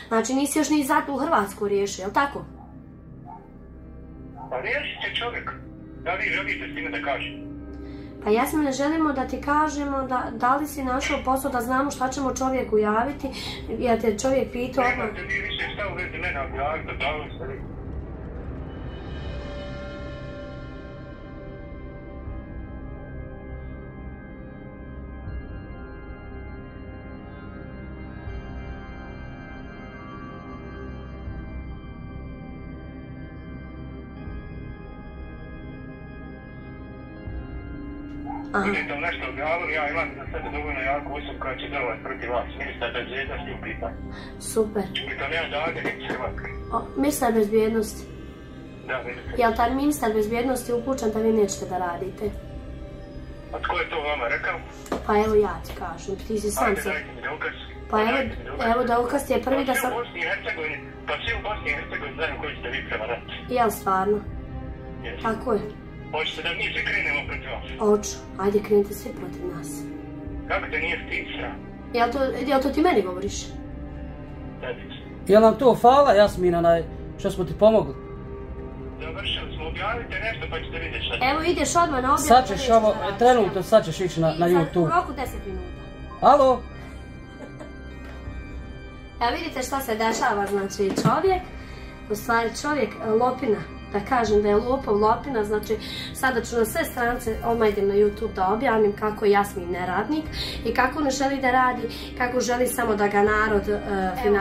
Znači nisi još ni zato u Hrvatsku riješio, jel' tako? Pa riješit će čovjek. Da vi želite s time da kažem? Pa Jasmine, želimo da ti kažemo da li si našao posao, da znamo šta ćemo čovjeku javiti, jer te čovjek pitao... Nemate vi više šta u vezi mene objaviti, da li ste vi? Budete li nešto objavili, ja imam za sebe dovoljno jako osob koja će djelovati protiv vas. Ministar bezbjednosti u pitanju. Super. Pritom ja dalje neće Hrvatske. Ministar bezbjednosti? Da, vidite. Jel taj ministar bezbjednosti upućen da vi nećete da radite? A tko je to vama rekao? Pa evo ja ti kažem, ti si sam se... Ajde, dajte mi dokaz. Pa evo dokaz ti je prvi da sam... Pa svi u Bosni i Hercegovini znaju koji ste vi prema ratu. Jel stvarno? Jesi. Tako je. Hoćete da mi svi krenemo protiv vas? Hoću, ajde krenite svi protiv nas. Kako te nije stid sram? Jel to ti meni govoriš? Jel nam to hvala, Jasmina, što smo ti pomogli? Završili smo, objavite nešto pa ćete vidjeti šta. Evo ideš odmah na objavu. Sad ćeš ovo, trenutno sad ćeš ići na YouTube. U roku 10 minuta. Alo? Evo vidite šta se dešava, znači čovjek, u stvari čovjek lopina. Da kažem da je lopov lopina, znači sada ću na sve strance odmah idem na YouTube da objavim kako je Jasmin neradnik i kako ne želi da radi, kako želi samo da ga narod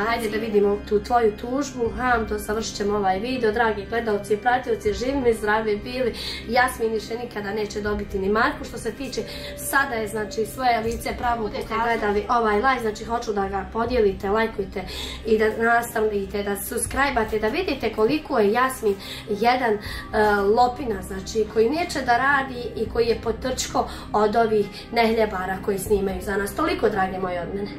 ajde da vidimo tu tvoju tužbu. To završit ćemo ovaj video, dragi gledalci i pratioci, živim i zdravi bili. Jasmin više nikada neće dobiti ni marku. Što se tiče, sada je znači svoje lice pravo gledali ovaj live, znači hoću da ga podijelite, lajkujte i da nastavite, da subscribe-ate, da vidite koliko je Jasmin jedan lopina, znači koji neće da radi i koji je potrčko od ovih nehljebara koji snimaju za nas. Toliko, drage moje, od mene.